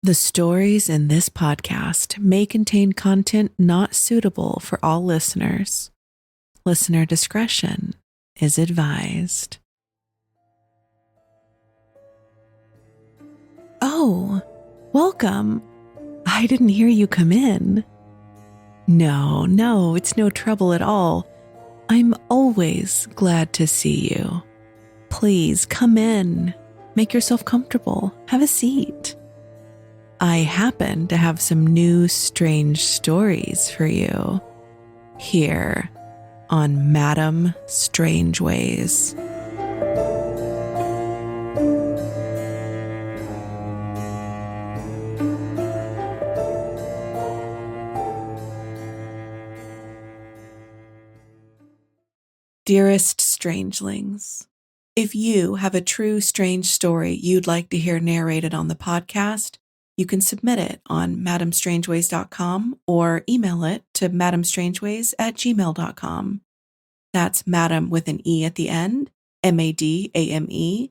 The stories in this podcast may contain content not suitable for all listeners. Listener discretion is advised. Oh, welcome. I didn't hear you come in. No, it's no trouble at all. I'm always glad to see you. Please come in. Make yourself comfortable. Have a seat. I happen to have some new strange stories for you here on Madame Strangeways. Dearest strangelings, if you have a true strange story you'd like to hear narrated on the podcast, you can submit it on madamestrangeways.com or email it to madamestrangeways@gmail.com. That's Madam with an E at the end, MADAME.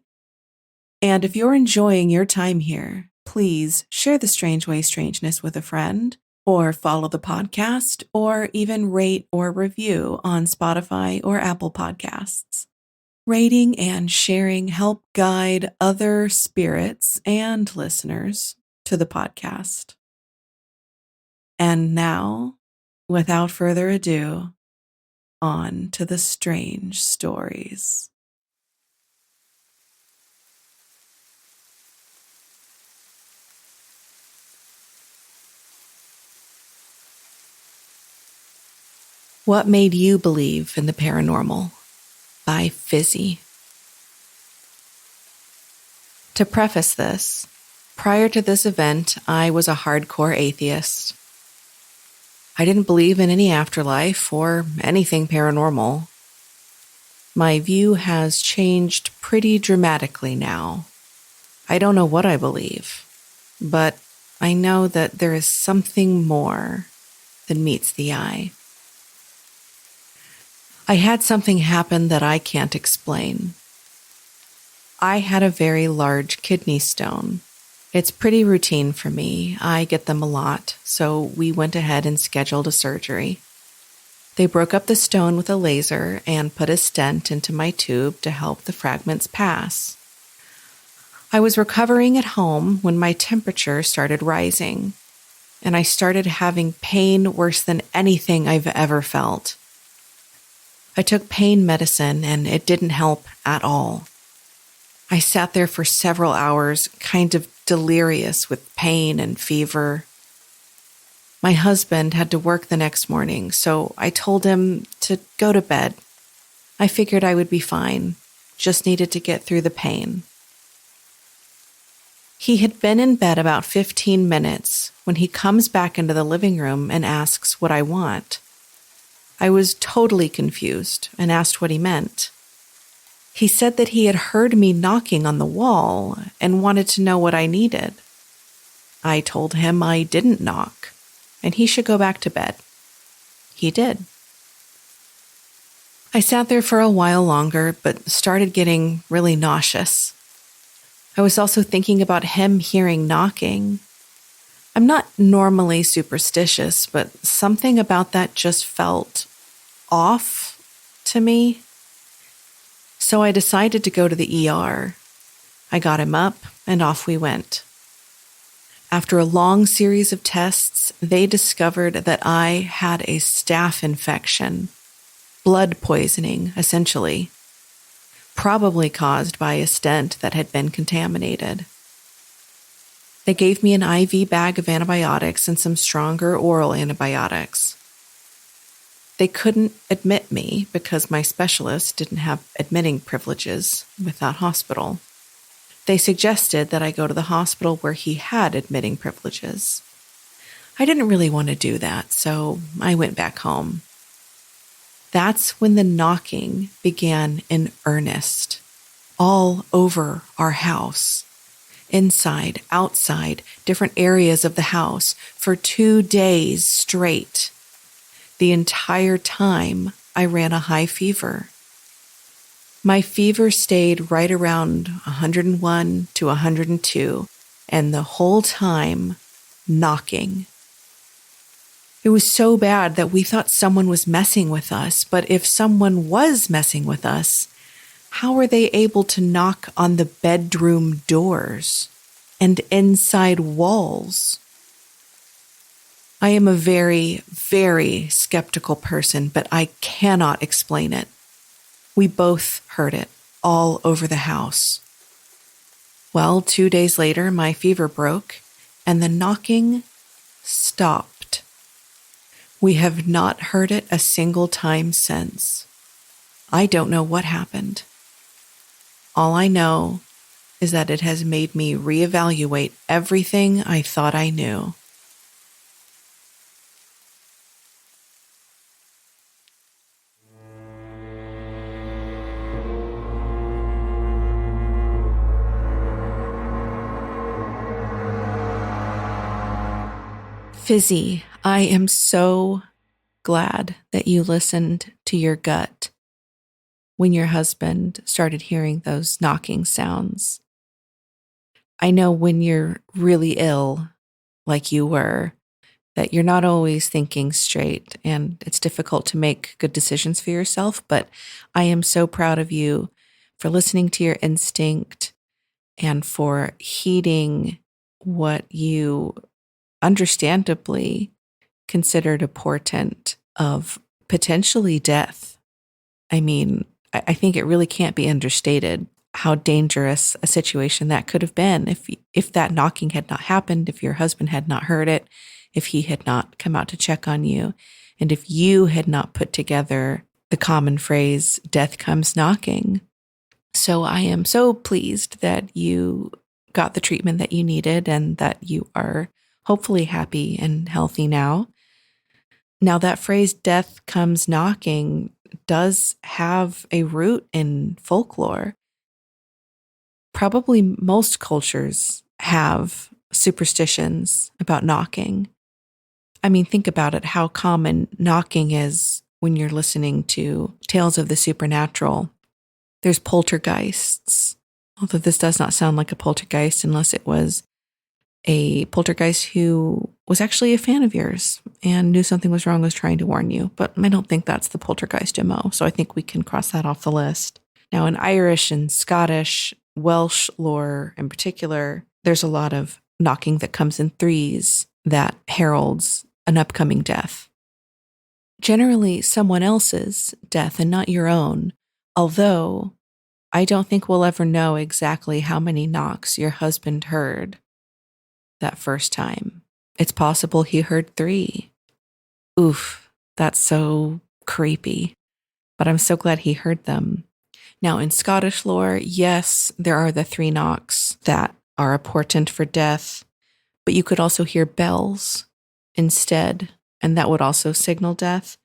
And if you're enjoying your time here, please share the Strangeways strangeness with a friend, or follow the podcast, or even rate or review on Spotify or Apple Podcasts. Rating and sharing help guide other spirits and listeners to the podcast. And now, without further ado, on to the strange stories. What Made You Believe in the Paranormal? By Fizzy. To preface this, prior to this event, I was a hardcore atheist. I didn't believe in any afterlife or anything paranormal. My view has changed pretty dramatically now. I don't know what I believe, but I know that there is something more than meets the eye. I had something happen that I can't explain. I had a very large kidney stone. It's pretty routine for me. I get them a lot, so we went ahead and scheduled a surgery. They broke up the stone with a laser and put a stent into my tube to help the fragments pass. I was recovering at home when my temperature started rising, and I started having pain worse than anything I've ever felt. I took pain medicine and it didn't help at all. I sat there for several hours, kind of delirious with pain and fever. My husband had to work the next morning, so I told him to go to bed. I figured I would be fine, just needed to get through the pain. He had been in bed about 15 minutes when he comes back into the living room and asks what I want. I was totally confused and asked what he meant. He said that he had heard me knocking on the wall and wanted to know what I needed. I told him I didn't knock and he should go back to bed. He did. I sat there for a while longer, but started getting really nauseous. I was also thinking about him hearing knocking. I'm not normally superstitious, but something about that just felt off to me. So I decided to go to the ER. I got him up and off we went. After a long series of tests, they discovered that I had a staph infection, blood poisoning, essentially, probably caused by a stent that had been contaminated. They gave me an IV bag of antibiotics and some stronger oral antibiotics. They couldn't admit me because my specialist didn't have admitting privileges with that hospital. They suggested that I go to the hospital where he had admitting privileges. I didn't really want to do that, so I went back home. That's when the knocking began in earnest, all over our house. Inside, outside, different areas of the house for 2 days straight. The entire time, I ran a high fever. My fever stayed right around 101 to 102 and the whole time knocking. It was so bad that we thought someone was messing with us, but if someone was messing with us, how were they able to knock on the bedroom doors and inside walls? I am a very, very skeptical person, but I cannot explain it. We both heard it all over the house. Well, 2 days later, my fever broke and the knocking stopped. We have not heard it a single time since. I don't know what happened. All I know is that it has made me reevaluate everything I thought I knew. Fizzy, I am so glad that you listened to your gut when your husband started hearing those knocking sounds. I know when you're really ill, like you were, that you're not always thinking straight and it's difficult to make good decisions for yourself, but I am so proud of you for listening to your instinct and for heeding what you understandably considered a portent of potentially death. I mean, I think it really can't be understated how dangerous a situation that could have been if that knocking had not happened, if your husband had not heard it, if he had not come out to check on you, and if you had not put together the common phrase, death comes knocking. So I am so pleased that you got the treatment that you needed and that you are hopefully happy and healthy now. Now, that phrase, death comes knocking, does have a root in folklore. Probably most cultures have superstitions about knocking. I mean, think about it, how common knocking is when you're listening to tales of the supernatural. There's poltergeists, although this does not sound like a poltergeist unless it was a poltergeist who was actually a fan of yours and knew something was wrong, was trying to warn you. But I don't think that's the poltergeist MO, so I think we can cross that off the list. Now, in Irish and Scottish, Welsh lore in particular, there's a lot of knocking that comes in threes that heralds an upcoming death. Generally, someone else's death and not your own, although I don't think we'll ever know exactly how many knocks your husband heard that first time. It's possible he heard 3. Oof, that's so creepy. But I'm so glad he heard them. Now, in Scottish lore, yes, there are the 3 knocks that are a portent for death, but you could also hear bells instead, and that would also signal death.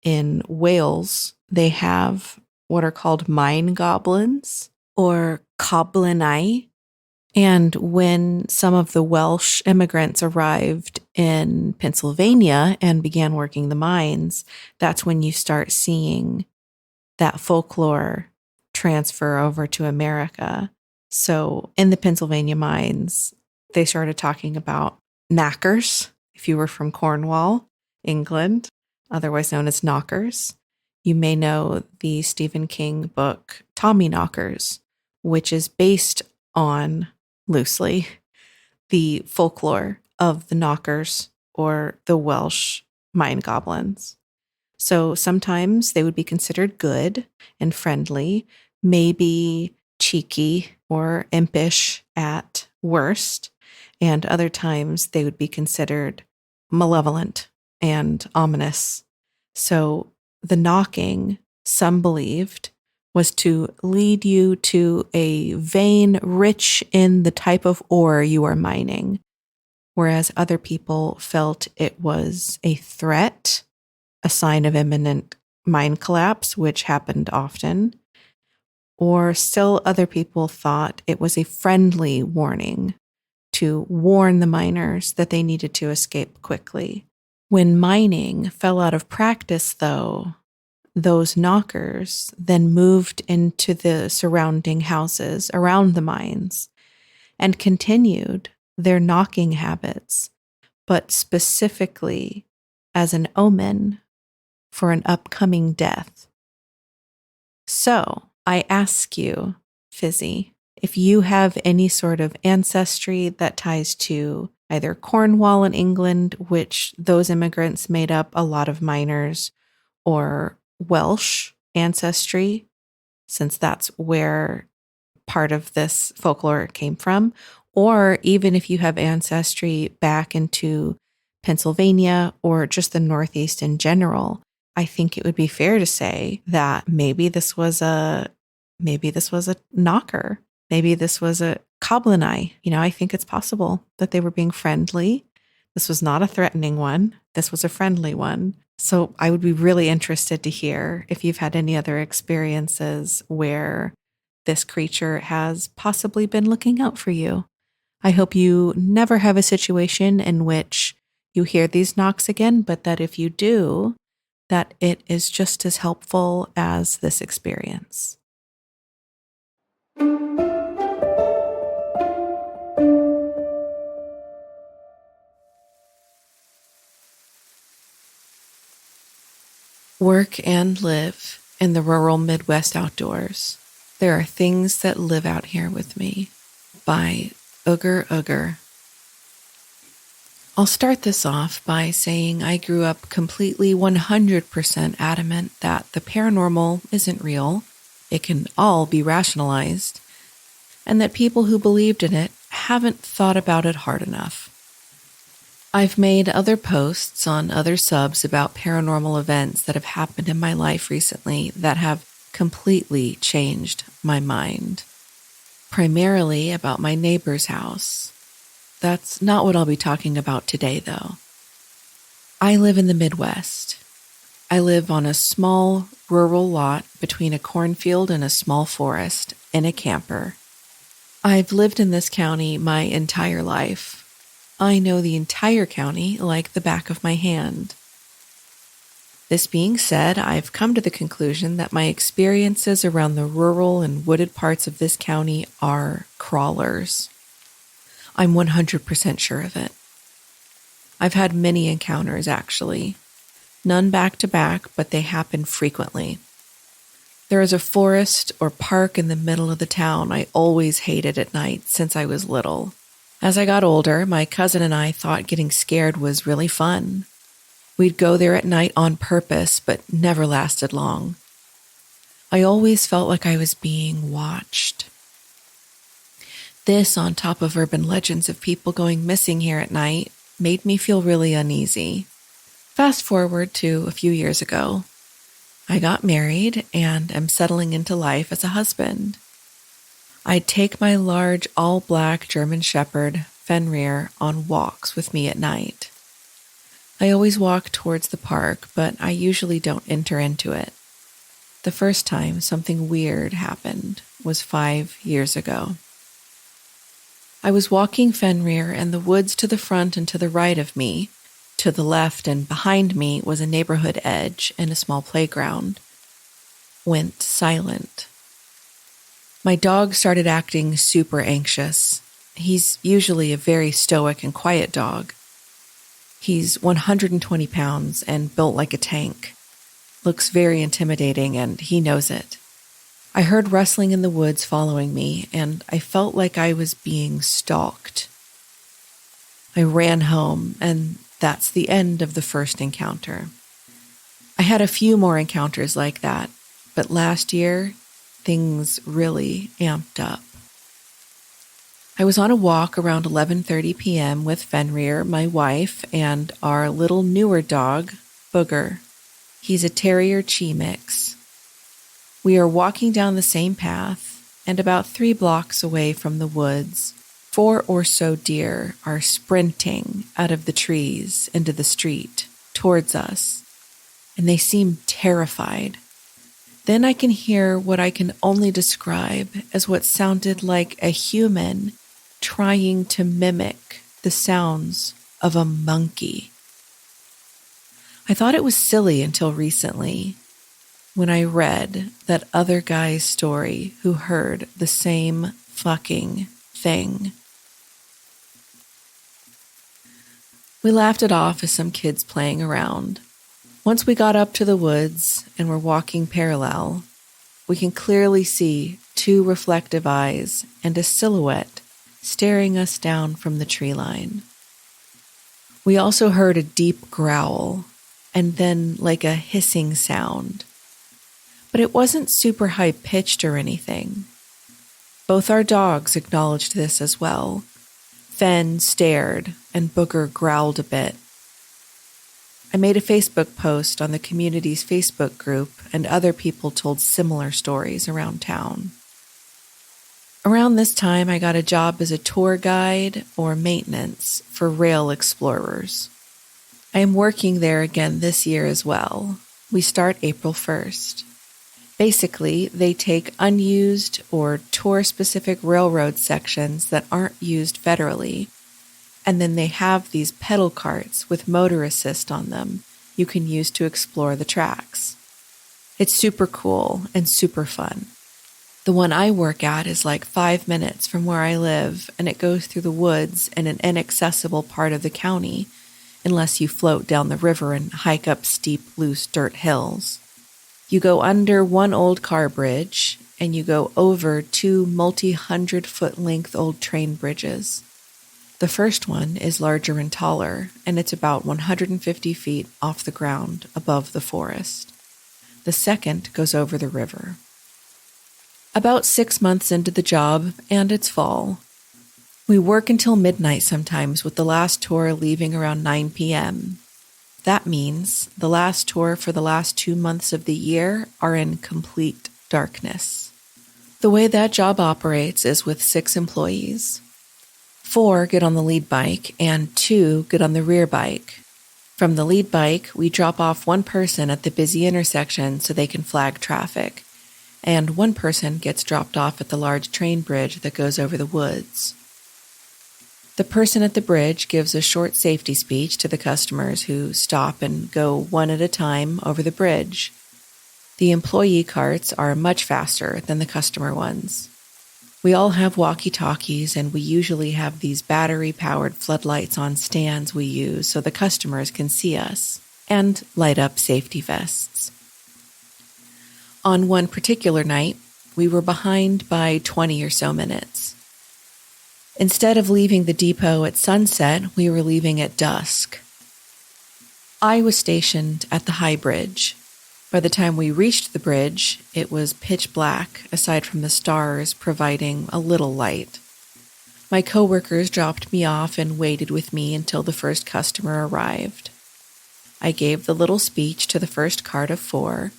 In Wales, they have what are called mine goblins or coblinau. And when some of the Welsh immigrants arrived in Pennsylvania and began working the mines, that's when you start seeing that folklore transfer over to America. So in the Pennsylvania mines, they started talking about knackers. If you were from Cornwall, England, otherwise known as knockers, you may know the Stephen King book Tommyknockers, which is based on, loosely, the folklore of the knockers or the Welsh mine goblins. So sometimes they would be considered good and friendly, maybe cheeky or impish at worst, and other times they would be considered malevolent and ominous. So the knocking, some believed, was to lead you to a vein rich in the type of ore you are mining, whereas other people felt it was a threat, a sign of imminent mine collapse, which happened often, or still other people thought it was a friendly warning to warn the miners that they needed to escape quickly. When mining fell out of practice, though, those knockers then moved into the surrounding houses around the mines and continued their knocking habits, but specifically as an omen for an upcoming death. So I ask you, Fizzy, if you have any sort of ancestry that ties to either Cornwall in England, which those immigrants made up a lot of miners, or Welsh ancestry, since that's where part of this folklore came from, or even if you have ancestry back into Pennsylvania or just the Northeast in general, I think it would be fair to say that maybe this was a knocker. Maybe this was a Koblenai. I think it's possible that they were being friendly. This was not a threatening one. This was a friendly one. So I would be really interested to hear if you've had any other experiences where this creature has possibly been looking out for you. I hope you never have a situation in which you hear these knocks again, but that if you do, that it is just as helpful as this experience. Work and live in the rural Midwest outdoors. There are things that live out here with me, by Oogerooger. I'll start this off by saying I grew up completely 100% adamant that the paranormal isn't real, it can all be rationalized, and that people who believed in it haven't thought about it hard enough. I've made other posts on other subs about paranormal events that have happened in my life recently that have completely changed my mind. Primarily about my neighbor's house. That's not what I'll be talking about today, though. I live in the Midwest. I live on a small rural lot between a cornfield and a small forest in a camper. I've lived in this county my entire life. I know the entire county like the back of my hand. This being said, I've come to the conclusion that my experiences around the rural and wooded parts of this county are crawlers. I'm 100% sure of it. I've had many encounters, actually. None back to back, but they happen frequently. There is a forest or park in the middle of the town I always hated at night since I was little. As I got older, my cousin and I thought getting scared was really fun. We'd go there at night on purpose, but never lasted long. I always felt like I was being watched. This, on top of urban legends of people going missing here at night, made me feel really uneasy. Fast forward to a few years ago. I got married and am settling into life as a husband. I'd take my large all-black German Shepherd, Fenrir, on walks with me at night. I always walk towards the park, but I usually don't enter into it. The first time something weird happened was 5 years ago. I was walking Fenrir, and the woods to the front and to the right of me, to the left and behind me was a neighborhood edge and a small playground, went silent. My dog started acting super anxious. He's usually a very stoic and quiet dog. He's 120 pounds and built like a tank. Looks very intimidating, and he knows it. I heard rustling in the woods following me, and I felt like I was being stalked. I ran home, and that's the end of the first encounter. I had a few more encounters like that, but last year, things really amped up. I was on a walk around 11:30 p.m. with Fenrir, my wife, and our little newer dog, Booger. He's a terrier chi mix. We are walking down the same path, and about 3 blocks away from the woods, 4 or so deer are sprinting out of the trees into the street towards us, and they seem terrified. Then I can hear what I can only describe as what sounded like a human trying to mimic the sounds of a monkey. I thought it was silly until recently, when I read that other guy's story who heard the same fucking thing. We laughed it off as some kids playing around. Once we got up to the woods and were walking parallel, we can clearly see two reflective eyes and a silhouette staring us down from the tree line. We also heard a deep growl and then like a hissing sound. But it wasn't super high-pitched or anything. Both our dogs acknowledged this as well. Fen stared and Booger growled a bit. I made a Facebook post on the community's Facebook group, and other people told similar stories around town. Around this time, I got a job as a tour guide or maintenance for rail explorers. I am working there again this year as well. We start April 1st. Basically, they take unused or tour-specific railroad sections that aren't used federally, and then they have these pedal carts with motor assist on them you can use to explore the tracks. It's super cool and super fun. The one I work at is like 5 minutes from where I live, and it goes through the woods in an inaccessible part of the county, unless you float down the river and hike up steep, loose dirt hills. You go under one old car bridge, and you go over two multi-100-foot-length old train bridges. The first one is larger and taller, and it's about 150 feet off the ground above the forest. The second goes over the river. About 6 months into the job, and it's fall. We work until midnight sometimes, with the last tour leaving around 9 p.m. That means the last tour for the last 2 months of the year are in complete darkness. The way that job operates is with 6 employees. 4 get on the lead bike and 2 get on the rear bike. From the lead bike, we drop off one person at the busy intersection so they can flag traffic, and one person gets dropped off at the large train bridge that goes over the woods. The person at the bridge gives a short safety speech to the customers who stop and go one at a time over the bridge. The employee carts are much faster than the customer ones. We all have walkie-talkies, and we usually have these battery-powered floodlights on stands we use so the customers can see us, and light up safety vests. On one particular night, we were behind by 20 or so minutes. Instead of leaving the depot at sunset, we were leaving at dusk. I was stationed at the high bridge. By the time we reached the bridge, it was pitch black, aside from the stars providing a little light. My coworkers dropped me off and waited with me until the first customer arrived. I gave the little speech to the first cart of 4.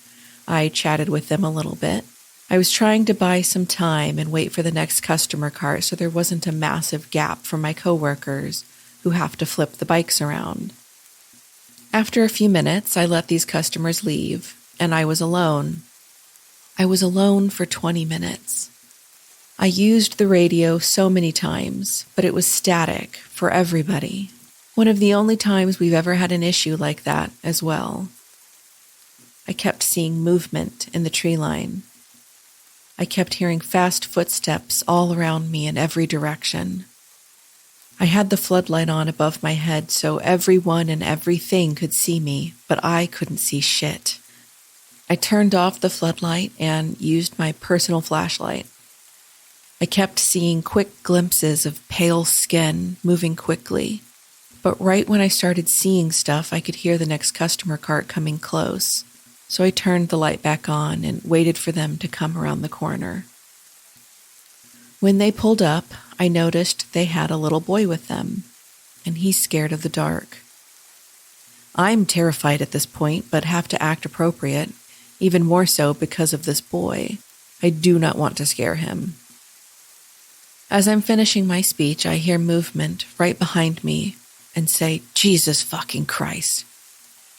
I chatted with them a little bit. I was trying to buy some time and wait for the next customer cart so there wasn't a massive gap for my coworkers who have to flip the bikes around. After a few minutes, I let these customers leave, and I was alone. I was alone for 20 minutes. I used the radio so many times, but it was static for everybody. One of the only times we've ever had an issue like that as well. I kept seeing movement in the tree line. I kept hearing fast footsteps all around me in every direction. I had the floodlight on above my head so everyone and everything could see me, but I couldn't see shit. I turned off the floodlight and used my personal flashlight. I kept seeing quick glimpses of pale skin moving quickly, but right when I started seeing stuff, I could hear the next customer cart coming close, so I turned the light back on and waited for them to come around the corner. When they pulled up, I noticed they had a little boy with them, and he's scared of the dark. I'm terrified at this point, but have to act appropriate, even more so because of this boy. I do not want to scare him. As I'm finishing my speech, I hear movement right behind me and say, "Jesus fucking Christ,"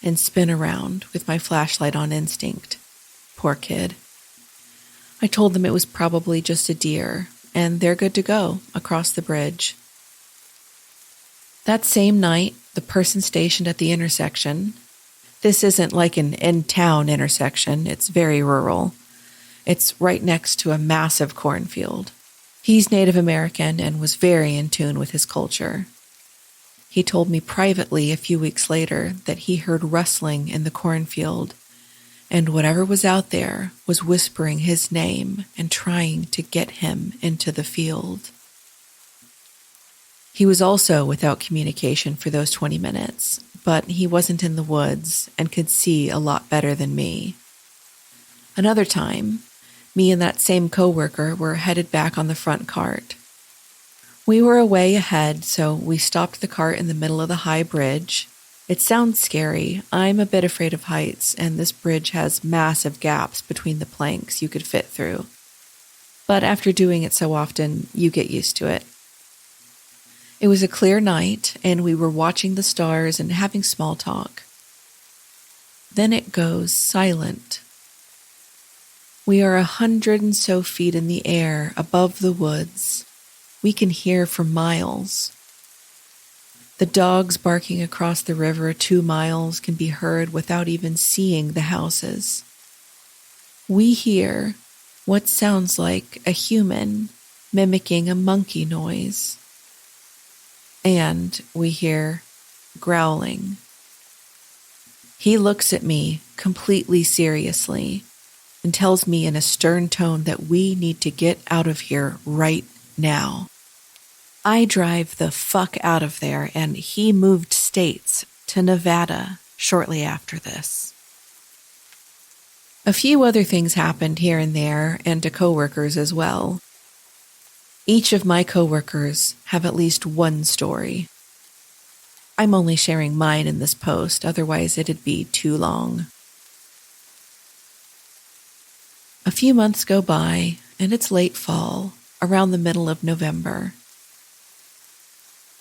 and spin around with my flashlight on instinct. Poor kid. I told them it was probably just a deer, and they're good to go across the bridge. That same night, the person stationed at the intersection, this isn't like an in-town intersection, it's very rural. It's right next to a massive cornfield. He's Native American and was very in tune with his culture. He told me privately a few weeks later that he heard rustling in the cornfield, and whatever was out there was whispering his name and trying to get him into the field. He was also without communication for those 20 minutes, but he wasn't in the woods and could see a lot better than me. Another time, me and that same coworker were headed back on the front cart. We were away ahead, so we stopped the cart in the middle of the high bridge. It sounds scary. I'm a bit afraid of heights, and this bridge has massive gaps between the planks you could fit through. But after doing it so often, you get used to it. It was a clear night, and we were watching the stars and having small talk. Then it goes silent. We are 100 and so feet in the air above the woods. We can hear for miles. The dogs barking across the river 2 miles can be heard without even seeing the houses. We hear what sounds like a human mimicking a monkey noise. And we hear growling. He looks at me completely seriously and tells me in a stern tone that we need to get out of here right now. I drive the fuck out of there, and he moved states to Nevada shortly after this. A few other things happened here and there, and to coworkers as well. Each of my coworkers have at least one story. I'm only sharing mine in this post, otherwise it'd be too long. A few months go by, and it's late fall, around the middle of November.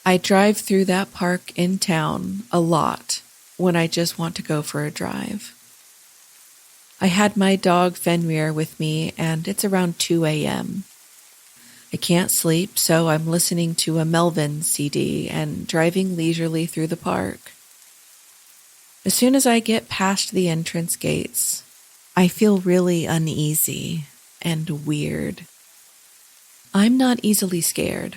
I drive through that park in town a lot when I just want to go for a drive. I had my dog Fenrir with me, and it's around 2 a.m. I can't sleep, so I'm listening to a Melvin CD and driving leisurely through the park. As soon as I get past the entrance gates, I feel really uneasy and weird. I'm not easily scared.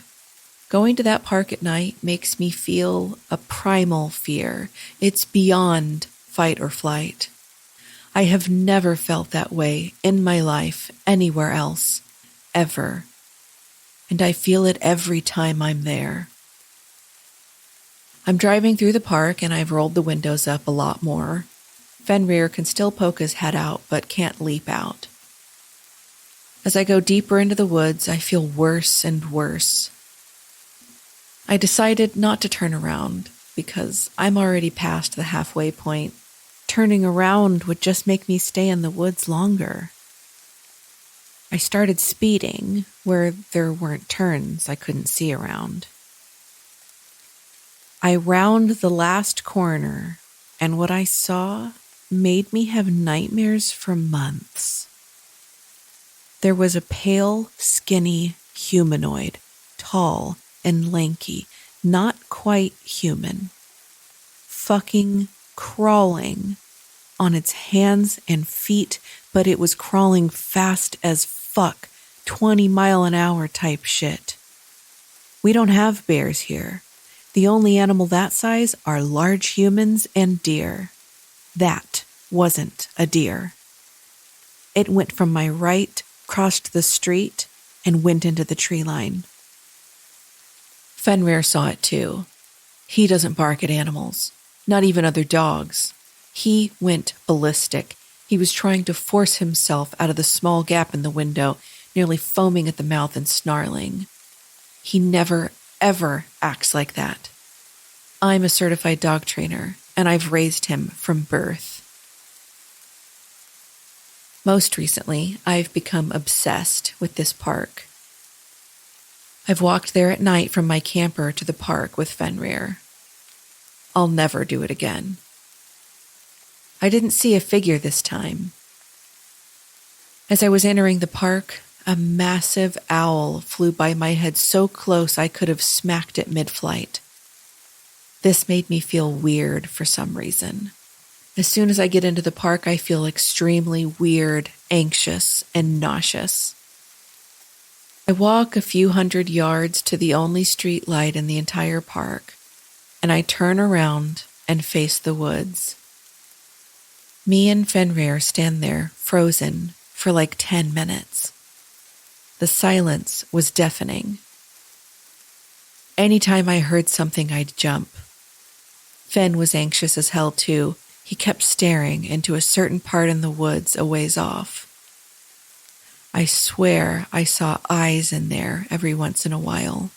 Going to that park at night makes me feel a primal fear. It's beyond fight or flight. I have never felt that way in my life anywhere else, ever. And I feel it every time I'm there. I'm driving through the park and I've rolled the windows up a lot more. Fenrir can still poke his head out but can't leap out. As I go deeper into the woods, I feel worse and worse. I decided not to turn around because I'm already past the halfway point. Turning around would just make me stay in the woods longer. I started speeding where there weren't turns I couldn't see around. I round the last corner, and what I saw made me have nightmares for months. There was a pale, skinny humanoid, tall and lanky, not quite human, fucking crawling on its hands and feet, but it was crawling fast as fuck, 20-mile-an-hour type shit. We don't have bears here. The only animal that size are large humans and deer. That wasn't a deer. It went from my right, crossed the street, and went into the tree line. Fenrir saw it too. He doesn't bark at animals, not even other dogs. He went ballistic. He was trying to force himself out of the small gap in the window, nearly foaming at the mouth and snarling. He never, ever acts like that. I'm a certified dog trainer, and I've raised him from birth. Most recently, I've become obsessed with this park. I've walked there at night from my camper to the park with Fenrir. I'll never do it again. I didn't see a figure this time. As I was entering the park, a massive owl flew by my head so close I could have smacked it mid-flight. This made me feel weird for some reason. As soon as I get into the park, I feel extremely weird, anxious, and nauseous. I walk a few hundred yards to the only street light in the entire park, and I turn around and face the woods. Me and Fenrir stand there, frozen, for like 10 minutes. The silence was deafening. Anytime I heard something, I'd jump. Fen was anxious as hell, too. He kept staring into a certain part in the woods a ways off. I swear I saw eyes in there every once in a while.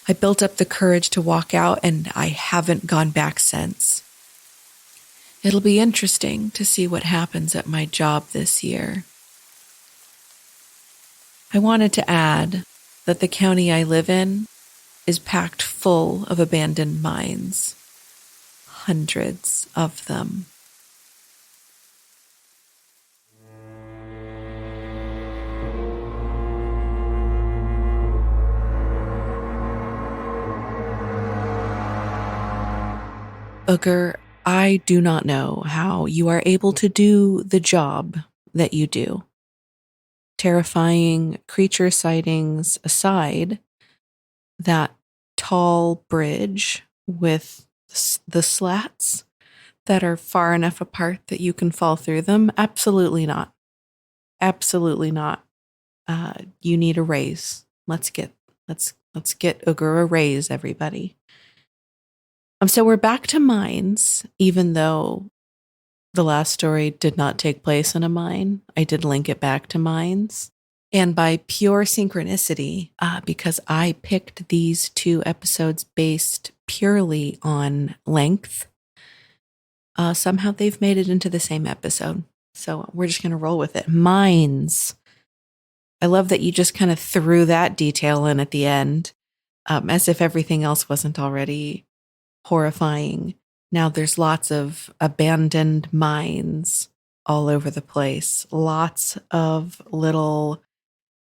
I built up the courage to walk out, and I haven't gone back since. It'll be interesting to see what happens at my job this year. I wanted to add that the county I live in is packed full of abandoned mines. Hundreds of them. Ooger, I do not know how you are able to do the job that you do. Terrifying creature sightings aside, that tall bridge with the slats that are far enough apart that you can fall through them, absolutely not. Absolutely not. You need a raise. Let's get Ooger a raise, everybody. So we're back to mines, even though the last story did not take place in a mine. I did link it back to mines. And by pure synchronicity, because I picked these 2 episodes based purely on length, somehow they've made it into the same episode. So we're just going to roll with it. Mines. I love that you just kind of threw that detail in at the end, as if everything else wasn't already horrifying. Now there's lots of abandoned mines all over the place. Lots of little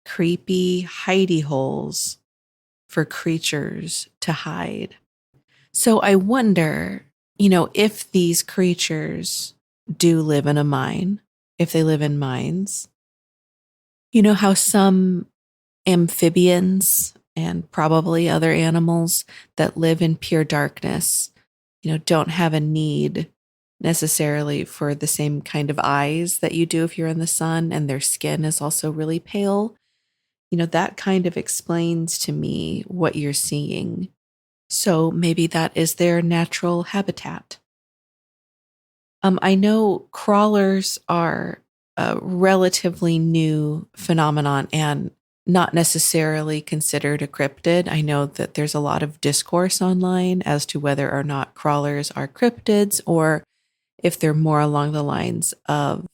creepy hidey holes for creatures to hide. So I wonder, if these creatures do live in a mine, if they live in mines, how some amphibians and probably other animals that live in pure darkness, don't have a need necessarily for the same kind of eyes that you do if you're in the sun, and their skin is also really pale. That kind of explains to me what you're seeing. So maybe that is their natural habitat. I know crawlers are a relatively new phenomenon and not necessarily considered a cryptid. I know that there's a lot of discourse online as to whether or not crawlers are cryptids or if they're more along the lines of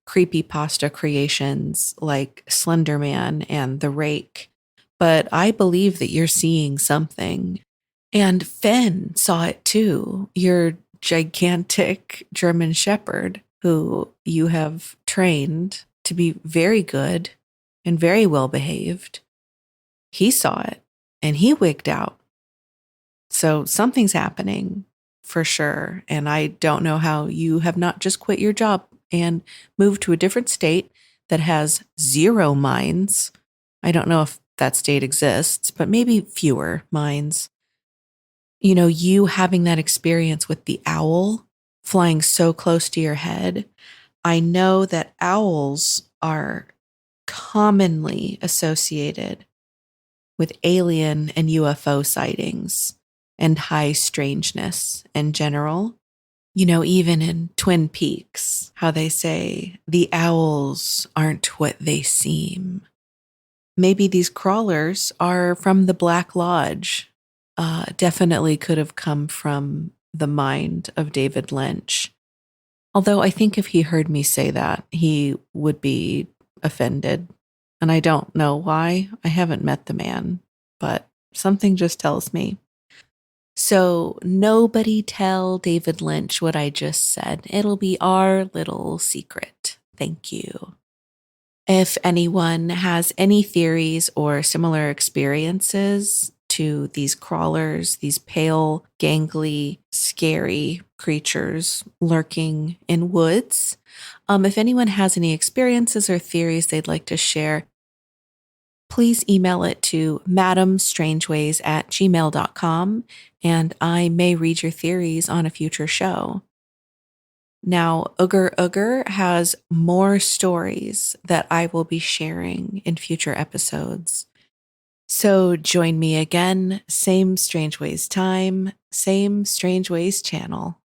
creepypasta creations like Slender Man and The Rake. But I believe that you're seeing something. And Fen saw it too. Your gigantic German Shepherd, who you have trained to be very good and very well behaved. He saw it and he wigged out. So something's happening for sure. And I don't know how you have not just quit your job and moved to a different state that has 0 mines. I don't know if that state exists, but maybe fewer mines. You having that experience with the owl flying so close to your head. I know that owls are commonly associated with alien and UFO sightings and high strangeness in general. Even in Twin Peaks, how they say the owls aren't what they seem. Maybe these crawlers are from the Black Lodge. Definitely could have come from the mind of David Lynch. Although I think if he heard me say that, he would be offended. And I don't know why. I haven't met the man, but something just tells me. So nobody tell David Lynch what I just said. It'll be our little secret. Thank you. If anyone has any theories or similar experiences to these crawlers, these pale, gangly, scary creatures lurking in woods, if anyone has any experiences or theories they'd like to share, please email it to madamestrangeways@gmail.com, and I may read your theories on a future show. Now, Oogerooger has more stories that I will be sharing in future episodes. So join me again, same Strangeways time, same Strangeways channel.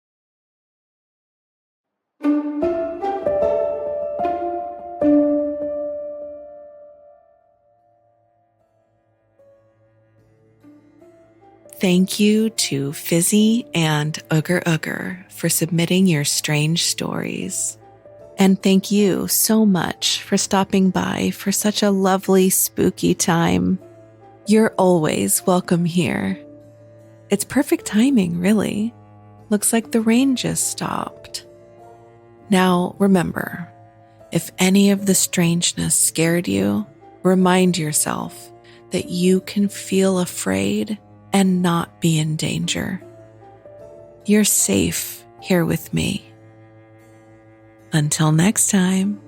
Thank you to Fizzy and Oogerooger for submitting your strange stories. And thank you so much for stopping by for such a lovely, spooky time. You're always welcome here. It's perfect timing, really. Looks like the rain just stopped. Now, remember, if any of the strangeness scared you, remind yourself that you can feel afraid and not be in danger. You're safe here with me. Until next time.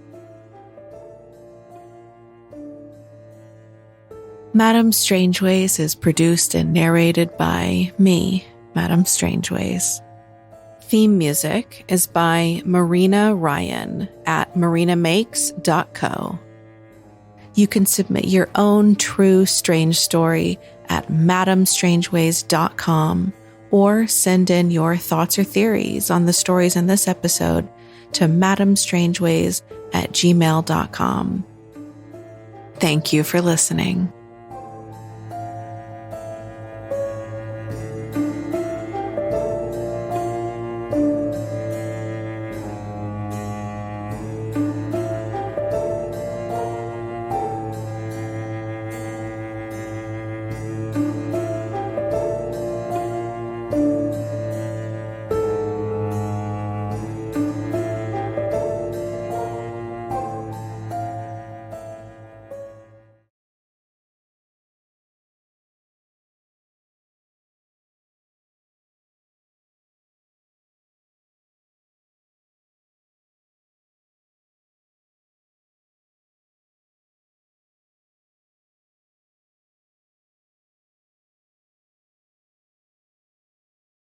Madame Strangeways is produced and narrated by me, Madame Strangeways. Theme music is by Marina Ryan at marinamakes.co. You can submit your own true strange story at madamestrangeways.com or send in your thoughts or theories on the stories in this episode to madamestrangeways@gmail.com. Thank you for listening.